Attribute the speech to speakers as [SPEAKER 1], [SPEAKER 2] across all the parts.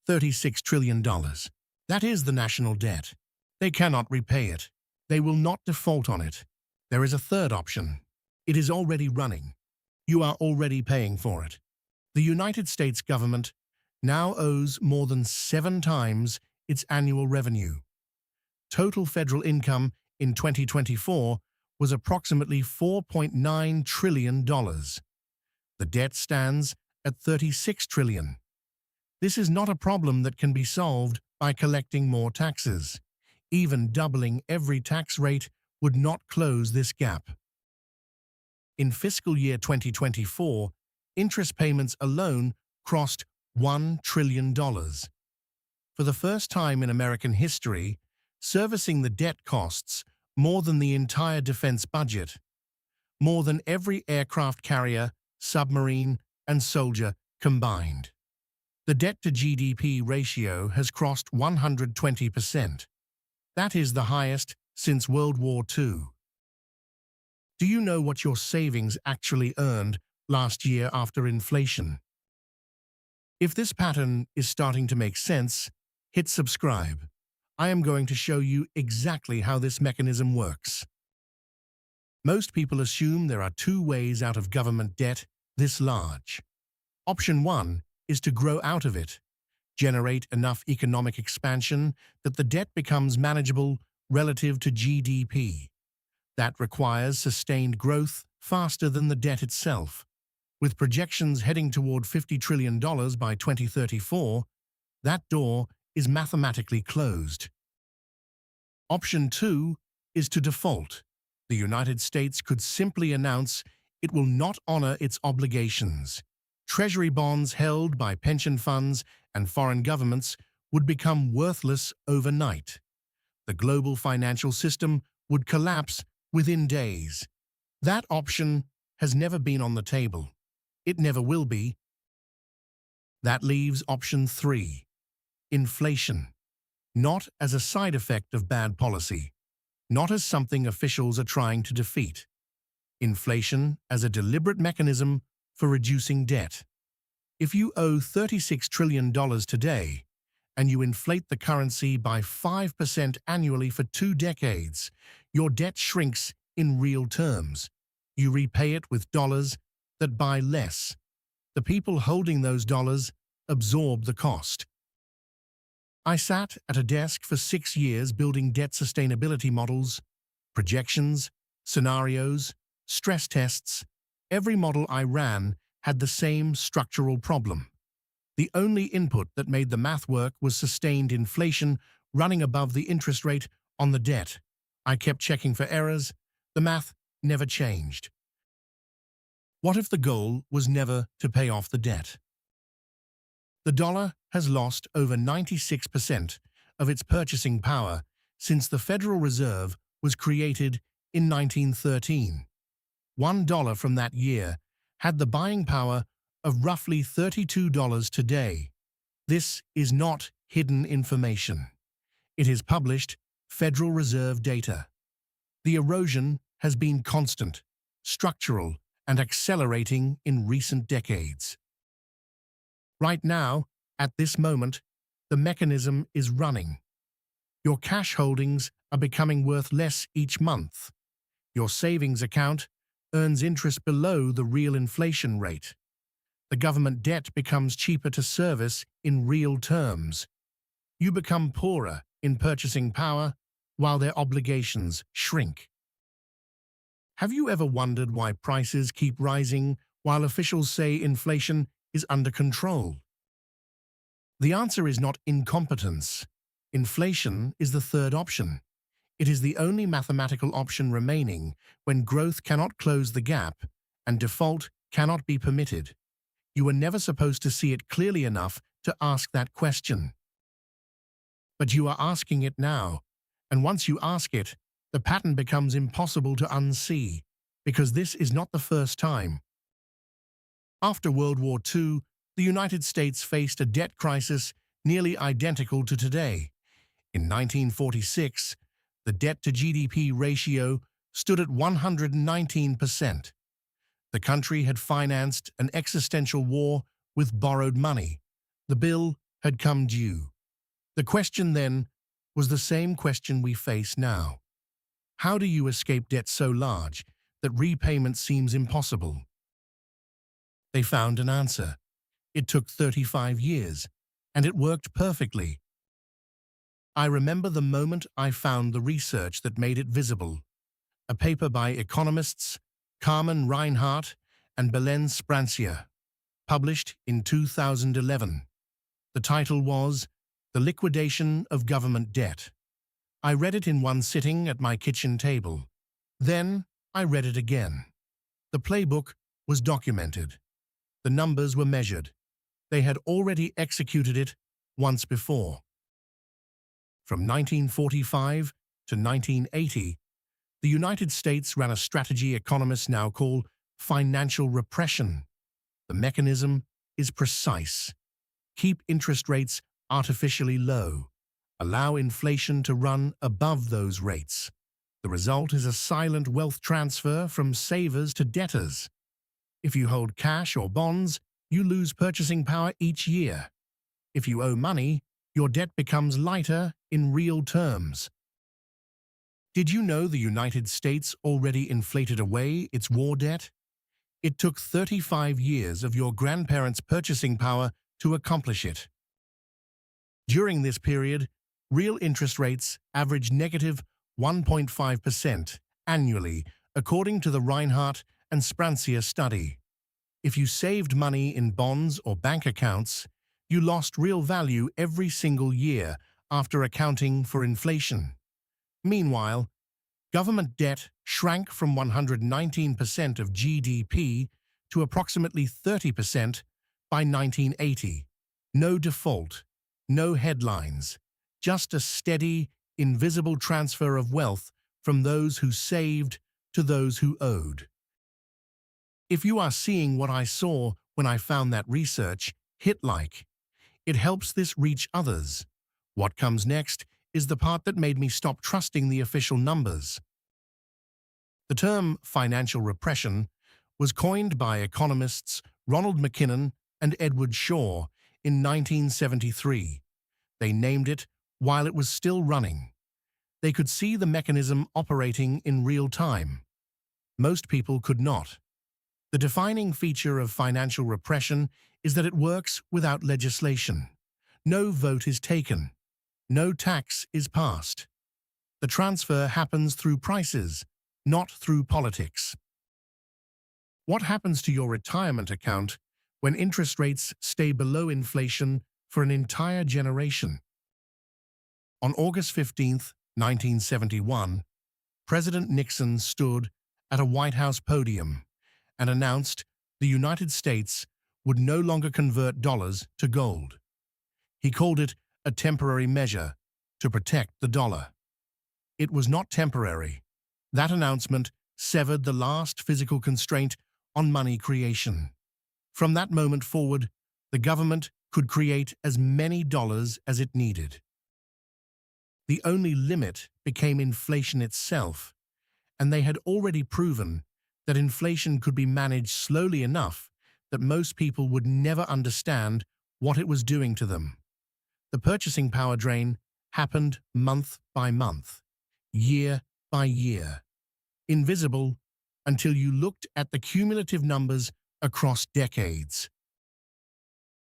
[SPEAKER 1] $36 trillion. That is the national debt. They cannot repay it. They will not default on it. There is a third option. It is already running. You are already paying for it. The United States government now owes more than 7 times its annual revenue. Total federal income in 2024 was approximately $4.9 trillion. The debt stands at $36 trillion. This is not a problem that can be solved by collecting more taxes. Even doubling every tax rate would not close this gap. In fiscal year 2024, interest payments alone crossed $1 trillion. For the first time in American history, servicing the debt costs more than the entire defense budget, more than every aircraft carrier, submarine, and soldier combined. The debt-to-GDP ratio has crossed 120%. That is the highest since World War II. Do you know what your savings actually earned last year after inflation? If this pattern is starting to make sense, hit subscribe. I am going to show you exactly how this mechanism works. Most people assume there are 2 ways out of government debt this large. Option 1 is to grow out of it, generate enough economic expansion that the debt becomes manageable relative to GDP. That requires sustained growth faster than the debt itself. With projections heading toward $50 trillion by 2034, that door is mathematically closed. Option 2 is to default. The United States could simply announce it will not honor its obligations. Treasury bonds held by pension funds and foreign governments would become worthless overnight. The global financial system would collapse within days. That option has never been on the table. It never will be. That leaves option 3, inflation. Not as a side effect of bad policy, not as something officials are trying to defeat. Inflation as a deliberate mechanism for reducing debt. If you owe $36 trillion today, and you inflate the currency by 5% annually for 2 decades, your debt shrinks in real terms. You repay it with dollars that buy less. The people holding those dollars absorb the cost. I sat at a desk for 6 years building debt sustainability models, projections, scenarios, stress tests. Every model I ran had the same structural problem. The only input that made the math work was sustained inflation running above the interest rate on the debt. I kept checking for errors. The math never changed. What if the goal was never to pay off the debt? The dollar has lost over 96% of its purchasing power since the Federal Reserve was created in 1913. $1 from that year had the buying power of roughly $32 today. This is not hidden information. It is published Federal Reserve data. The erosion has been constant, structural, and accelerating in recent decades. Right now, at this moment, the mechanism is running. Your cash holdings are becoming worth less each month. Your savings account earns interest below the real inflation rate. The government debt becomes cheaper to service in real terms. You become poorer in purchasing power while their obligations shrink. Have you ever wondered why prices keep rising while officials say inflation is under control? The answer is not incompetence. Inflation is the third option. It is the only mathematical option remaining when growth cannot close the gap and default cannot be permitted. You were never supposed to see it clearly enough to ask that question. But you are asking it now, and once you ask it, the pattern becomes impossible to unsee, because this is not the first time. After World War II, the United States faced a debt crisis nearly identical to today. In 1946, the debt-to-GDP ratio stood at 119%. The country had financed an existential war with borrowed money. The bill had come due. The question then was the same question we face now. How do you escape debt so large that repayment seems impossible? They found an answer. It took 35 years, and it worked perfectly. I remember the moment I found the research that made it visible. A paper by economists Carmen Reinhardt and Belen Sprancia, published in 2011. The title was The Liquidation of Government Debt. I read it in one sitting at my kitchen table. Then I read it again. The playbook was documented. The numbers were measured. They had already executed it once before. From 1945 to 1980, the United States ran a strategy economists now call financial repression. The mechanism is precise. Keep interest rates artificially low. Allow inflation to run above those rates. The result is a silent wealth transfer from savers to debtors. If you hold cash or bonds, you lose purchasing power each year. If you owe money, your debt becomes lighter in real terms. Did you know the United States already inflated away its war debt? It took 35 years of your grandparents' purchasing power to accomplish it. During this period, real interest rates averaged negative 1.5% annually, according to the Reinhardt and Sprancia study. If you saved money in bonds or bank accounts, you lost real value every single year after accounting for inflation. Meanwhile, government debt shrank from 119% of GDP to approximately 30% by 1980. No default, no headlines, just a steady, invisible transfer of wealth from those who saved to those who owed. If you are seeing what I saw when I found that research, hit like. It helps this reach others. What comes next is the part that made me stop trusting the official numbers. The term financial repression was coined by economists Ronald McKinnon and Edward Shaw in 1973. They named it while it was still running. They could see the mechanism operating in real time. Most people could not. The defining feature of financial repression is that it works without legislation. No vote is taken. No tax is passed. The transfer happens through prices, not through politics. What happens to your retirement account when interest rates stay below inflation for an entire generation? On August 15, 1971, President Nixon stood at a White House podium and announced the United States would no longer convert dollars to gold. He called it a temporary measure to protect the dollar. It was not temporary. That announcement severed the last physical constraint on money creation. From that moment forward, the government could create as many dollars as it needed. The only limit became inflation itself, and they had already proven that inflation could be managed slowly enough that most people would never understand what it was doing to them. The purchasing power drain happened month by month, year by year, invisible until you looked at the cumulative numbers across decades.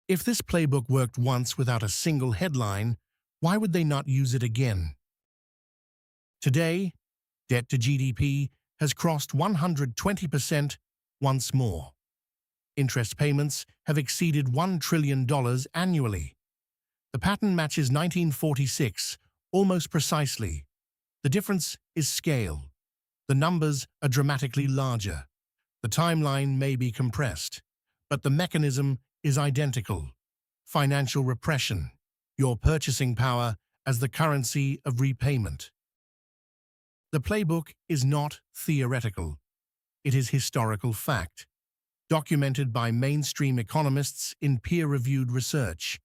[SPEAKER 1] If this playbook worked once without a single headline, why would they not use it again? Today, debt to GDP has crossed 120% once more. Interest payments have exceeded $1 trillion annually. The pattern matches 1946 almost precisely. The difference is scale. The numbers are dramatically larger. The timeline may be compressed, but the mechanism is identical. Financial repression, your purchasing power as the currency of repayment. The playbook is not theoretical. It is historical fact, documented by mainstream economists in peer-reviewed research.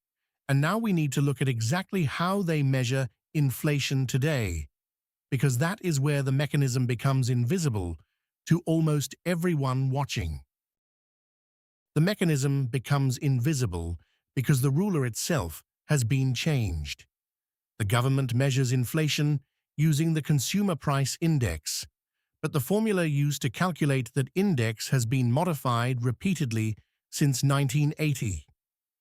[SPEAKER 1] And now we need to look at exactly how they measure inflation today, because that is where the mechanism becomes invisible to almost everyone watching. The mechanism becomes invisible because the ruler itself has been changed. The government measures inflation using the Consumer Price Index, but the formula used to calculate that index has been modified repeatedly since 1980.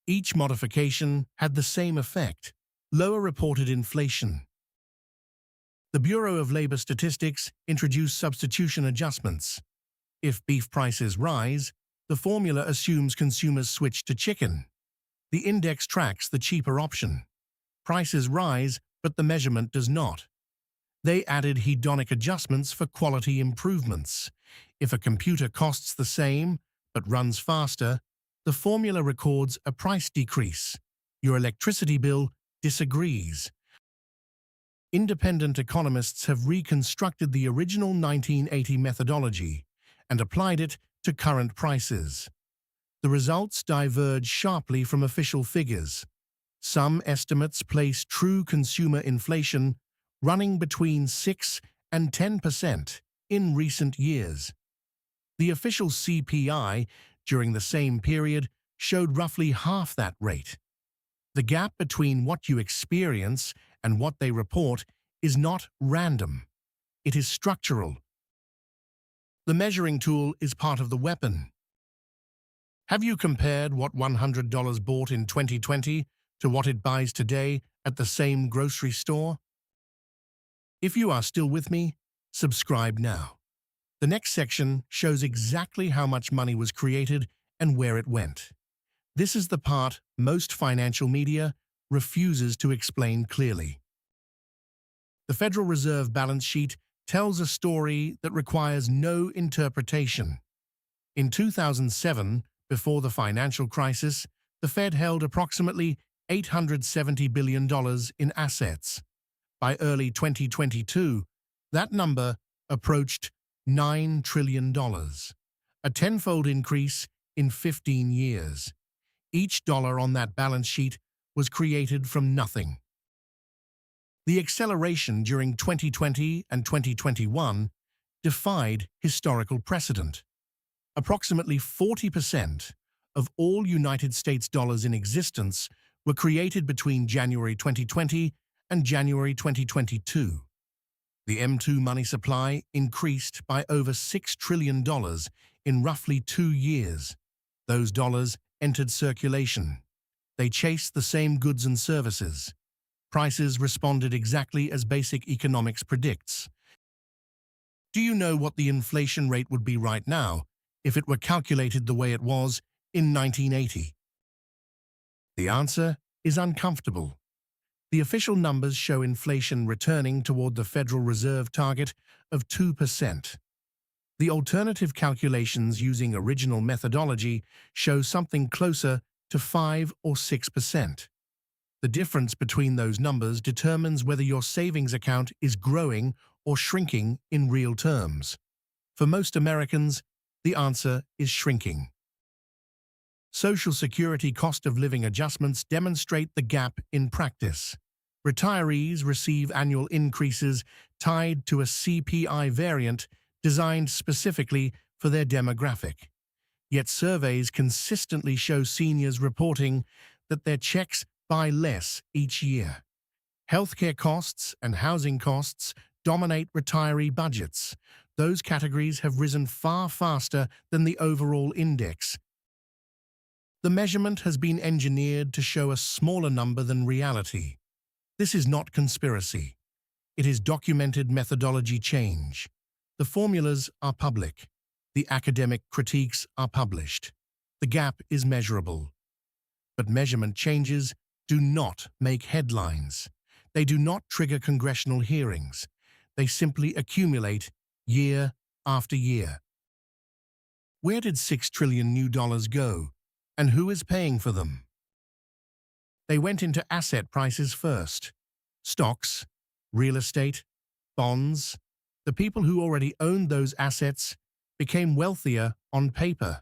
[SPEAKER 1] Each modification had the same effect: lower reported inflation. The Bureau of Labor Statistics introduced substitution adjustments. If beef prices rise, the formula assumes consumers switch to chicken. The index tracks the cheaper option. Prices rise, but the measurement does not. They added hedonic adjustments for quality improvements. If a computer costs the same, but runs faster, the formula records a price decrease. Your electricity bill disagrees. Independent economists have reconstructed the original 1980 methodology and applied it to current prices. The results diverge sharply from official figures. Some estimates place true consumer inflation running between 6 and 10% in recent years. The official CPI during the same period showed roughly half that rate. The gap between what you experience and what they report is not random. It is structural. The measuring tool is part of the weapon. Have you compared what $100 bought in 2020 to what it buys today at the same grocery store? If you are still with me, subscribe now. The next section shows exactly how much money was created and where it went. This is the part most financial media refuses to explain clearly. The Federal Reserve balance sheet tells a story that requires no interpretation. In 2007, before the financial crisis, the Fed held approximately $870 billion in assets. By early 2022, that number approached $9 trillion, a tenfold increase in 15 years. Each dollar on that balance sheet was created from nothing. The acceleration during 2020 and 2021 defied historical precedent. Approximately 40% of all United States dollars in existence were created between January 2020 and January 2022. The M2 money supply increased by over $6 trillion in roughly 2 years. Those dollars entered circulation. They chased the same goods and services. Prices responded exactly as basic economics predicts. Do you know what the inflation rate would be right now if it were calculated the way it was in 1980? The answer is uncomfortable. The official numbers show inflation returning toward the Federal Reserve target of 2%. The alternative calculations using original methodology show something closer to 5 or 6%. The difference between those numbers determines whether your savings account is growing or shrinking in real terms. For most Americans, the answer is shrinking. Social Security cost of living adjustments demonstrate the gap in practice. Retirees receive annual increases tied to a CPI variant designed specifically for their demographic. Yet surveys consistently show seniors reporting that their checks buy less each year. Healthcare costs and housing costs dominate retiree budgets. Those categories have risen far faster than the overall index. The measurement has been engineered to show a smaller number than reality. This is not conspiracy. It is documented methodology change. The formulas are public. The academic critiques are published. The gap is measurable. But measurement changes do not make headlines. They do not trigger congressional hearings. They simply accumulate year after year. Where did $6 trillion new dollars go, and who is paying for them? They went into asset prices first. Stocks, real estate, bonds. The people who already owned those assets became wealthier on paper.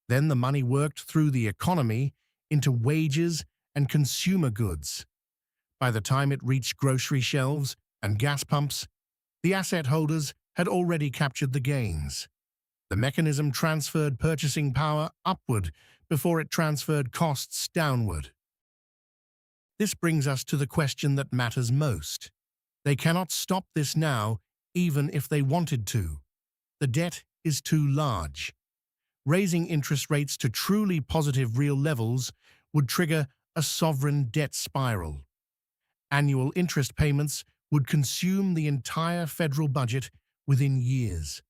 [SPEAKER 1] Then the money worked through the economy into wages and consumer goods. By the time it reached grocery shelves and gas pumps, the asset holders had already captured the gains. The mechanism transferred purchasing power upward before it transferred costs downward. This brings us to the question that matters most. They cannot stop this now, even if they wanted to. The debt is too large. Raising interest rates to truly positive real levels would trigger a sovereign debt spiral. Annual interest payments would consume the entire federal budget within years.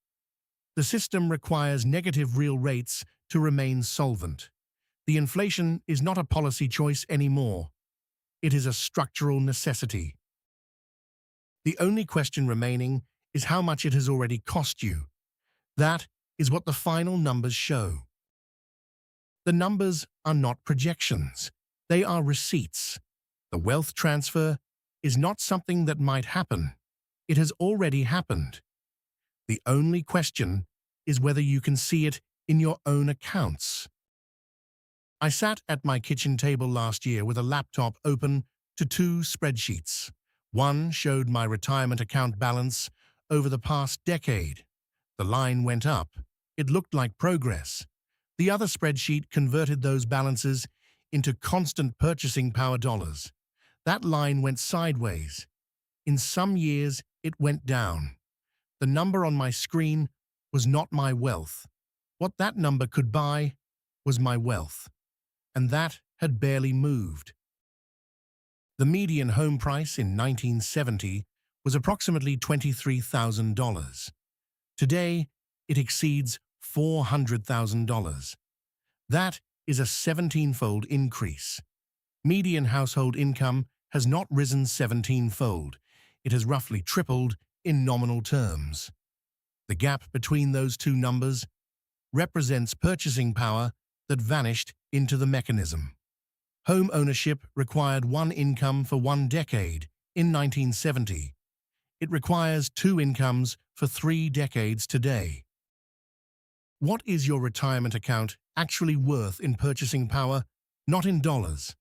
[SPEAKER 1] The system requires negative real rates to remain solvent. The inflation is not a policy choice anymore. It is a structural necessity. The only question remaining is how much it has already cost you. That is what the final numbers show. The numbers are not projections. They are receipts. The wealth transfer is not something that might happen. It has already happened. The only question is whether you can see it in your own accounts. I sat at my kitchen table last year with a laptop open to two spreadsheets. One showed my retirement account balance over the past decade. The line went up. It looked like progress. The other spreadsheet converted those balances into constant purchasing power dollars. That line went sideways. In some years, it went down. The number on my screen was not my wealth. What that number could buy was my wealth. And that had barely moved. The median home price in 1970 was approximately $23,000. Today, it exceeds $400,000. That is a 17-fold increase. Median household income has not risen 17-fold. It has roughly tripled in nominal terms. The gap between those two numbers represents purchasing power that vanished into the mechanism. Home ownership required one income for 1 decade in 1970. It requires 2 incomes for 3 decades today. What is your retirement account actually worth in purchasing power, not in dollars?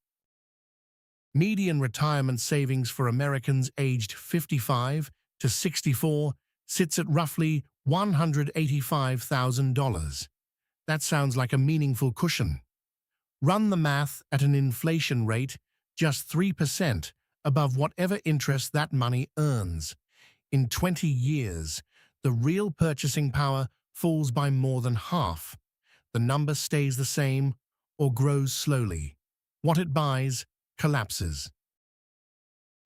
[SPEAKER 1] Median retirement savings for Americans aged 55 to 64 sits at roughly $185,000. That sounds like a meaningful cushion. Run the math at an inflation rate just 3% above whatever interest that money earns. In 20 years, the real purchasing power falls by more than half. The number stays the same or grows slowly. What it buys collapses.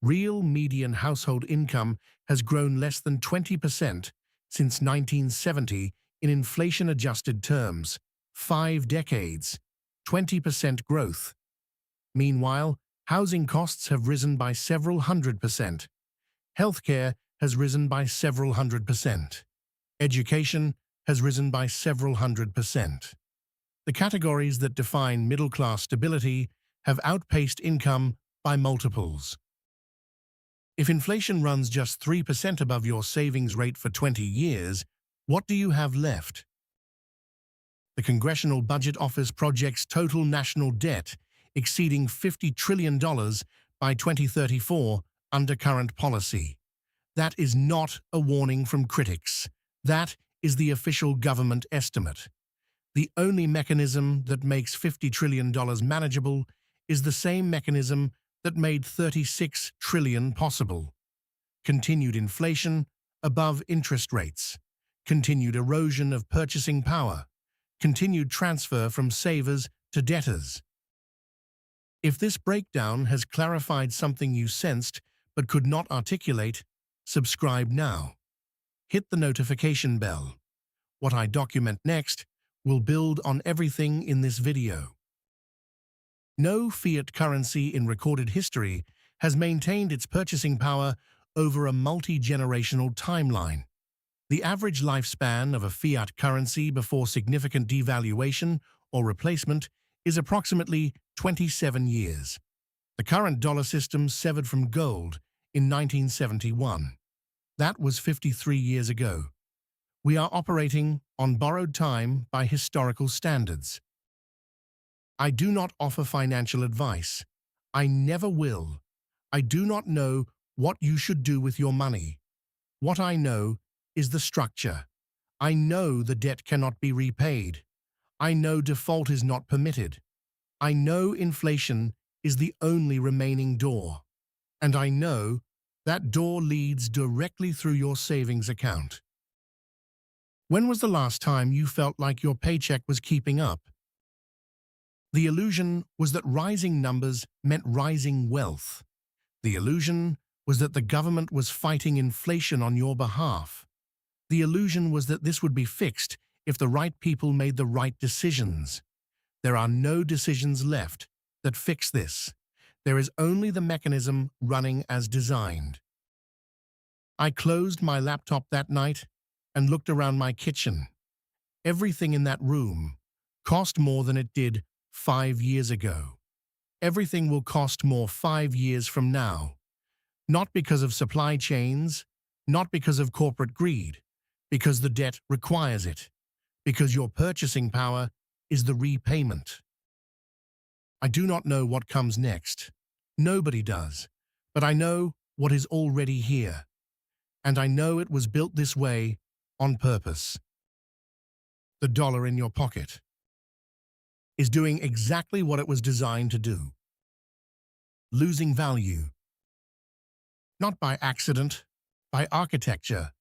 [SPEAKER 1] Real median household income has grown less than 20% since 1970 in inflation-adjusted terms. 5 decades, 20% growth. Meanwhile, housing costs have risen by several 100%. Healthcare has risen by several 100%. Education has risen by several 100%. The categories that define middle-class stability have outpaced income by multiples. If inflation runs just 3% above your savings rate for 20 years, what do you have left? The Congressional Budget Office projects total national debt exceeding $50 trillion by 2034 under current policy. That is not a warning from critics. That is the official government estimate. The only mechanism that makes $50 trillion manageable is the same mechanism that made $36 trillion possible. Continued inflation above interest rates, continued erosion of purchasing power, continued transfer from savers to debtors. If this breakdown has clarified something you sensed but could not articulate, subscribe now. Hit the notification bell. What I document next will build on everything in this video. No fiat currency in recorded history has maintained its purchasing power over a multi-generational timeline. The average lifespan of a fiat currency before significant devaluation or replacement is approximately 27 years. The current dollar system severed from gold in 1971. That was 53 years ago. We are operating on borrowed time by historical standards. I do not offer financial advice. I never will. I do not know what you should do with your money. What I know is the structure. I know the debt cannot be repaid. I know default is not permitted. I know inflation is the only remaining door. And I know that door leads directly through your savings account. When was the last time you felt like your paycheck was keeping up? The illusion was that rising numbers meant rising wealth. The illusion was that the government was fighting inflation on your behalf. The illusion was that this would be fixed if the right people made the right decisions. There are no decisions left that fix this. There is only the mechanism running as designed. I closed my laptop that night and looked around my kitchen. Everything in that room cost more than it did 5 years ago. Everything will cost more 5 years from now. Not because of supply chains, not because of corporate greed, because the debt requires it, because your purchasing power is the repayment. I do not know what comes next. Nobody does. But I know what is already here. And I know it was built this way on purpose. The dollar in your pocket is doing exactly what it was designed to do. Losing value. Not by accident, by architecture,